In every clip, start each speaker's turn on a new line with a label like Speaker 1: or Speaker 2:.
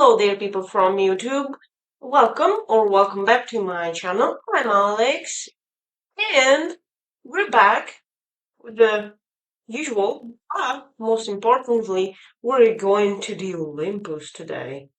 Speaker 1: Hello there, people from YouTube. Welcome back to my channel. I'm Alex, and we're back with the usual, most importantly, we're going to the Olympus today.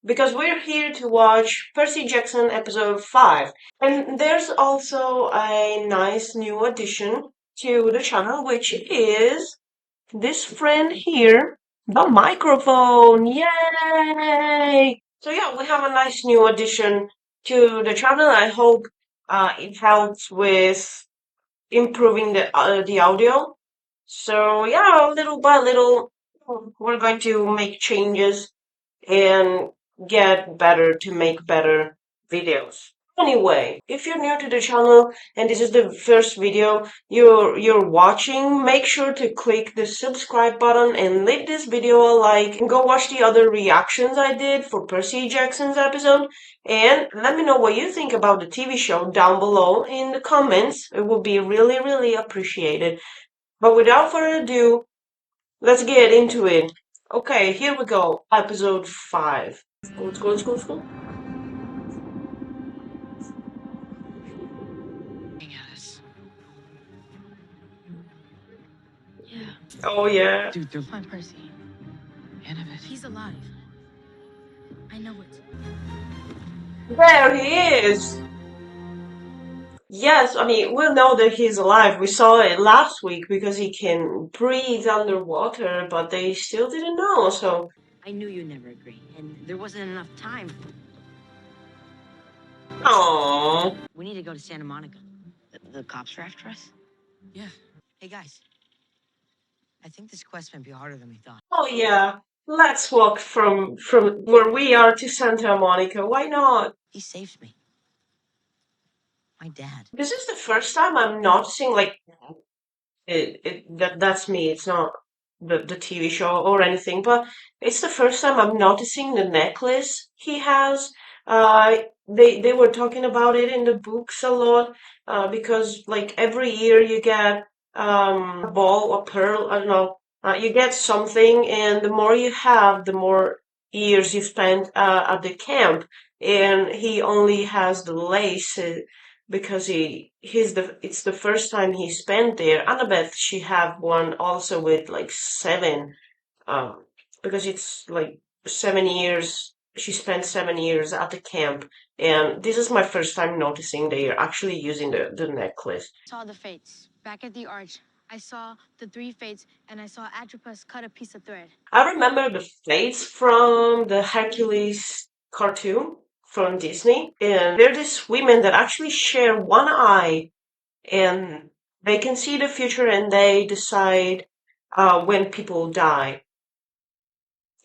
Speaker 1: Because we're here to watch Percy Jackson episode 5. And there's also a nice new addition to the channel, which is this friend here, the microphone. Yay! So yeah, we have a nice new addition to the channel. I hope it helps with improving the audio. So yeah, little by little, we're going to make changes and get better to make better videos. Anyway, if you're new to the channel and this is the first video you're watching, make sure to click the subscribe button and leave this video a like and go watch the other reactions I did for Percy Jackson's episode, and let me know what you think about the TV show down below in the comments. It would be really appreciated. But without further ado, let's get into it. Okay, here we go. Episode 5. Let's go.
Speaker 2: At us.
Speaker 3: Yeah.
Speaker 1: Oh, yeah.
Speaker 2: Dude, they're fine, Percy. Annabeth.
Speaker 3: He's alive. I know it.
Speaker 1: There he is! Yes, I mean, we know that he's alive. We saw it last week because he can breathe underwater, but they still didn't know, so...
Speaker 4: I knew you'd never agree, and there wasn't enough time.
Speaker 1: Aww.
Speaker 4: We need to go to Santa Monica. The cops are after us?
Speaker 2: Yeah.
Speaker 4: Hey, guys. I think this quest might be harder than we thought.
Speaker 1: Oh, yeah. Let's walk from where we are to Santa Monica. Why not?
Speaker 4: He saved me. My dad.
Speaker 1: This is the first time I'm noticing, like, that's me. It's not the TV show or anything, but it's the first time I'm noticing the necklace he has. They were talking about it in the books a lot, because like every year you get a ball, a pearl, I don't know, you get something, and the more you have, the more years you spend at the camp. And he only has the lace. Because it's the first time he spent there. Annabeth, she have one also with like 7, because it's like 7 years. She spent 7 years at the camp, and this is my first time noticing they are actually using the necklace.
Speaker 3: Saw the fates. Back at the arch, I saw the 3 fates, and I saw Atropus cut a piece of thread.
Speaker 1: I remember the fates from the Hercules cartoon from Disney, and they're these women that actually share one eye, and they can see the future, and they decide when people die.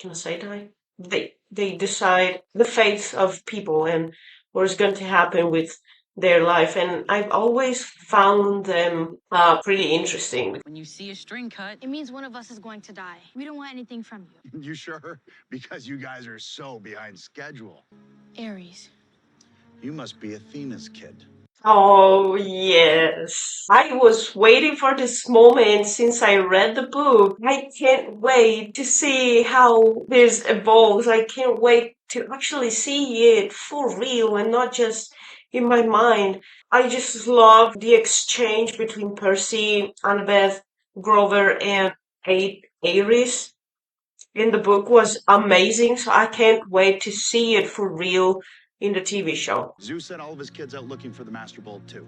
Speaker 1: Can I say die? They decide the fates of people and what's going to happen with their life, and I've always found them pretty interesting.
Speaker 2: When you see a string cut,
Speaker 3: It means one of us is going to die. We don't want anything from you.
Speaker 5: You sure? Because you guys are so behind schedule.
Speaker 3: Aries.
Speaker 5: You must be Athena's kid.
Speaker 1: Oh, yes. I was waiting for this moment since I read the book. I can't wait to see how this evolves. I can't wait to actually see it for real and not just in my mind. I just love the exchange between Percy, Annabeth, Grover, and Ares in the book was amazing, so I can't wait to see it for real in the TV show.
Speaker 5: Zeus sent all of his kids out looking for the Master Bolt too.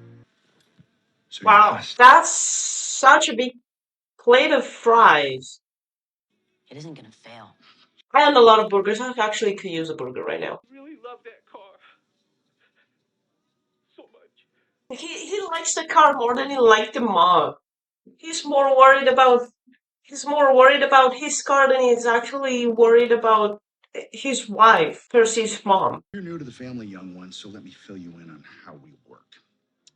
Speaker 5: So
Speaker 1: Wow, that's such a big plate of fries.
Speaker 4: It isn't gonna fail.
Speaker 1: And a lot of burgers. I actually could use a burger right now.
Speaker 2: really love that car. So much.
Speaker 1: He likes the car more than he liked the mug. He's more worried about his car than he's actually worried about his wife, Percy's mom.
Speaker 5: you're new to the family, young one, so let me fill you in on how we work.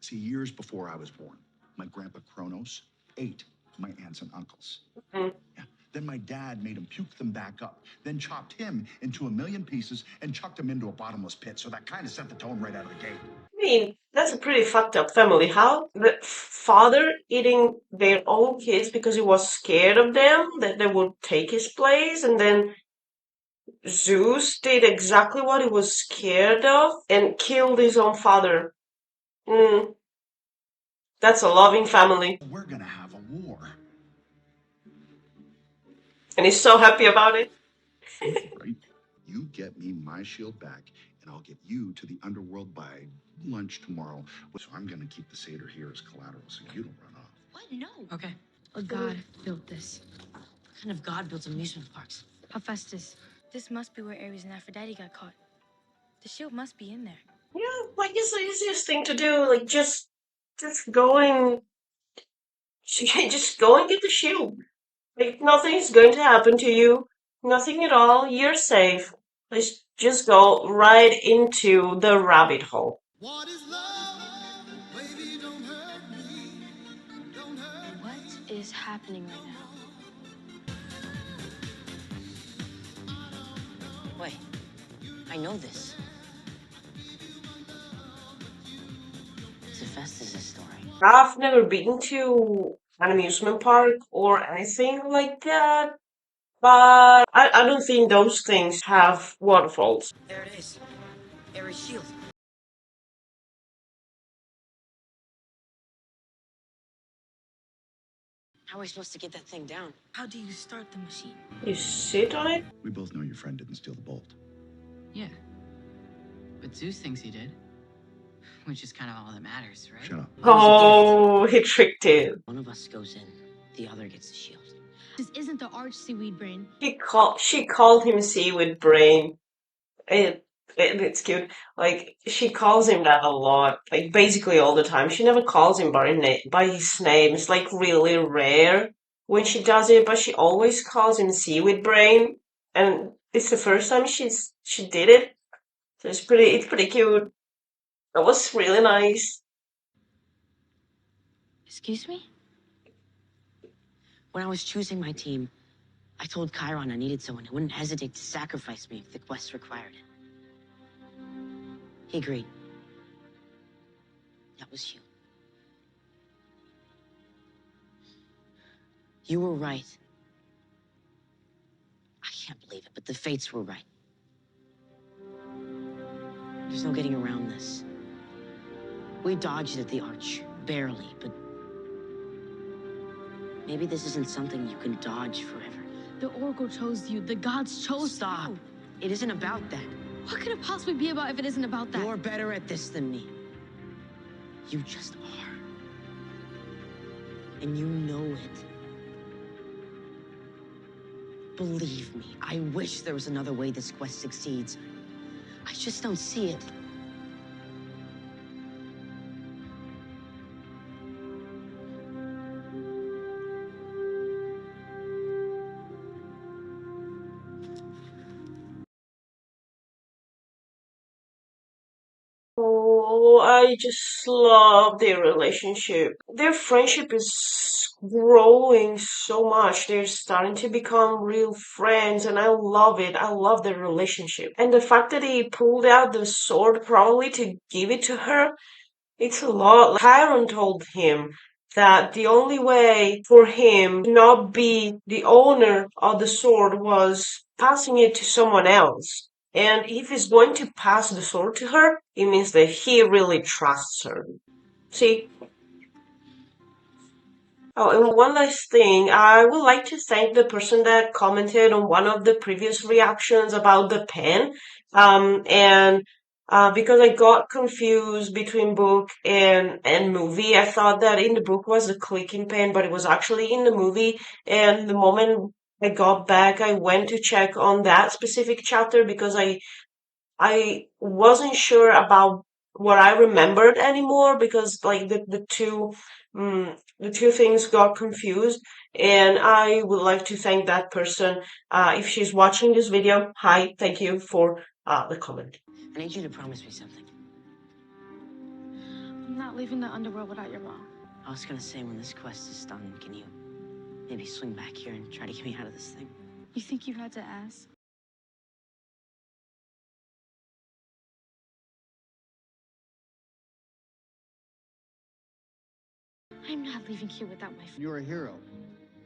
Speaker 5: See, years before I was born, my grandpa Kronos ate my aunts and uncles.
Speaker 1: Mhm.
Speaker 5: Yeah. Then my dad made him puke them back up, then chopped him into 1,000,000 pieces and chucked him into a bottomless pit. So that kind of set the tone right out of the gate.
Speaker 1: I mean, that's a pretty fucked up family. How the father eating their own kids because he was scared of them, that they would take his place, and then Zeus did exactly what he was scared of and killed his own father. Mm, that's a loving family.
Speaker 5: We're gonna have a war.
Speaker 1: And he's so happy about it.
Speaker 5: Right? You get me my shield back, and I'll get you to the underworld by lunch tomorrow. So I'm gonna keep the satyr here as collateral so you don't run off.
Speaker 4: What? No.
Speaker 3: Okay. A god built this.
Speaker 4: What kind of god builds amusement parks?
Speaker 3: Hephaestus. This must be where Ares and Aphrodite got caught. The shield must be in there.
Speaker 1: Yeah, like it's the easiest thing to do. Like just go and just go and get the shield. Like nothing's going to happen to you. Nothing at all. You're safe. Let's just go right into the rabbit hole.
Speaker 6: What is love? Baby, don't hurt me. Don't hurt me.
Speaker 3: What is happening right now?
Speaker 4: Wait, I know this. It's Hephaestus' story.
Speaker 1: I've never been to an amusement park or anything like that, but I don't think those things have waterfalls.
Speaker 4: There it is. Ares' shield. How are we supposed to get that thing down?
Speaker 3: How do you start the machine?
Speaker 1: You sit on it?
Speaker 5: We both know your friend didn't steal the bolt.
Speaker 2: Yeah. But Zeus thinks he did. Which is kind of all that matters, right?
Speaker 5: Shut up.
Speaker 1: Oh, he tricked it.
Speaker 4: One of us goes in, the other gets the shield.
Speaker 3: This isn't the arch seaweed brain.
Speaker 1: She called him Seaweed Brain. It's cute. Like she calls him that a lot, like basically all the time. She never calls him by his name. It's like really rare when she does it, but she always calls him Seaweed Brain, and it's the first time she did it. So it's pretty cute. That was really nice.
Speaker 3: Excuse me?
Speaker 4: When I was choosing my team, I told Chiron I needed someone who wouldn't hesitate to sacrifice me if the quest required it. He agreed. That was you. You were right. I can't believe it, but the fates were right. There's no getting around this. We dodged at the arch, barely, but maybe this isn't something you can dodge forever.
Speaker 3: The Oracle chose you. The gods chose
Speaker 4: Stop.
Speaker 3: you.
Speaker 4: It isn't about that.
Speaker 3: What could it possibly be about if it isn't about that?
Speaker 4: You're better at this than me. You just are. And you know it. Believe me, I wish there was another way this quest succeeds. I just don't see it.
Speaker 1: Oh, I just love their relationship. Their friendship is growing so much. They're starting to become real friends, and I love it. I love their relationship. And the fact that he pulled out the sword probably to give it to her, it's a lot. Chiron told him that the only way for him to not be the owner of the sword was passing it to someone else. And if he's going to pass the sword to her, it means that he really trusts her. See? Oh, and one last thing. I would like to thank the person that commented on one of the previous reactions about the pen. And because I got confused between book and movie, I thought that in the book was the clicking pen, but it was actually in the movie. And the moment I got back, I went to check on that specific chapter because I wasn't sure about what I remembered anymore because like the two things got confused, and I would like to thank that person. If she's watching this video, hi, thank you for the comment.
Speaker 4: I need you to promise me something.
Speaker 3: I'm not leaving the underworld without your mom.
Speaker 4: I was gonna say, when this quest is done, can you maybe swing back here and try to get me out of this thing?
Speaker 3: You think you had to ask? I'm not leaving here without my friend.
Speaker 6: You're a hero.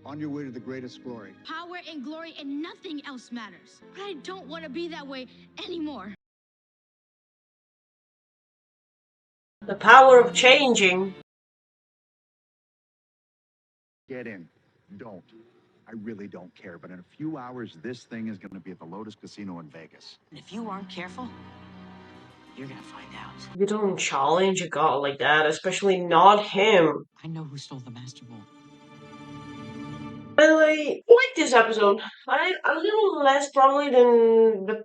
Speaker 6: On your way to the greatest glory.
Speaker 3: Power and glory and nothing else matters. But I don't want to be that way anymore.
Speaker 1: The power of changing.
Speaker 5: Get in. Don't. I really don't care. But in a few hours, this thing is going to be at the Lotus Casino in Vegas.
Speaker 4: And if you aren't careful, you're gonna find out.
Speaker 1: You don't challenge a god like that, especially not him.
Speaker 2: I know who stole the Master Ball.
Speaker 1: I like this episode. A little less probably than the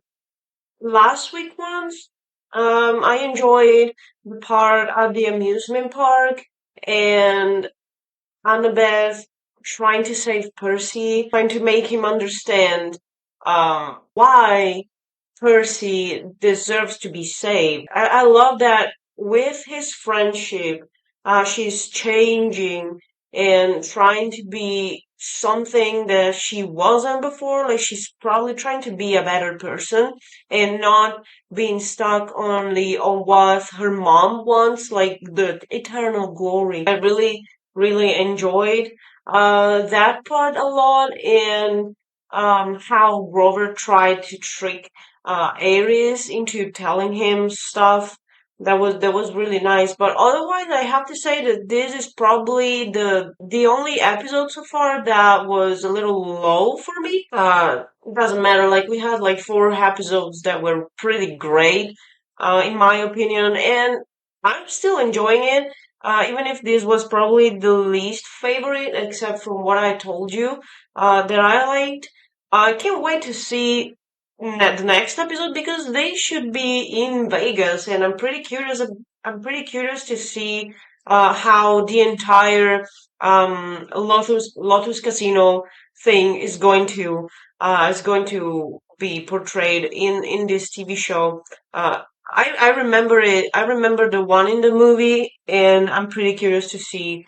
Speaker 1: last week ones. I enjoyed the part at the amusement park and Annabeth trying to save Percy, trying to make him understand why Percy deserves to be saved. I love that with his friendship, she's changing and trying to be something that she wasn't before. Like she's probably trying to be a better person and not being stuck only on what her mom wants, like the eternal glory. I really enjoyed that part a lot, and how Grover tried to trick Aries into telling him stuff. That was really nice. But otherwise, I have to say that this is probably the only episode so far that was a little low for me. It doesn't matter. Like we had like 4 episodes that were pretty great, in my opinion, and I'm still enjoying it. Even if this was probably the least favorite, except from what I told you, that I liked. I can't wait to see the next episode because they should be in Vegas, and I'm pretty curious. I'm pretty curious to see how the entire Lotus Casino thing is going to be portrayed in this TV show. I remember it. I remember the one in the movie, and I'm pretty curious to see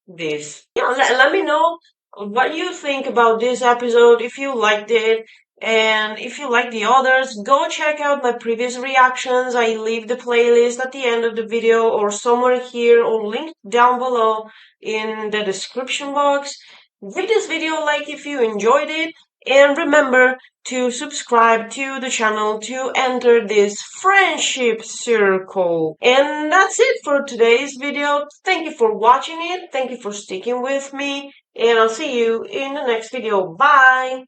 Speaker 1: this. Yeah, let me know what you think about this episode, if you liked it, and if you like the others. Go check out my previous reactions. I leave the playlist at the end of the video or somewhere here or linked down below in the description box. Give this video a like if you enjoyed it, and remember to subscribe to the channel to enter this friendship circle. And that's it for today's video. Thank you for watching it. Thank you for sticking with me. And I'll see you in the next video. Bye!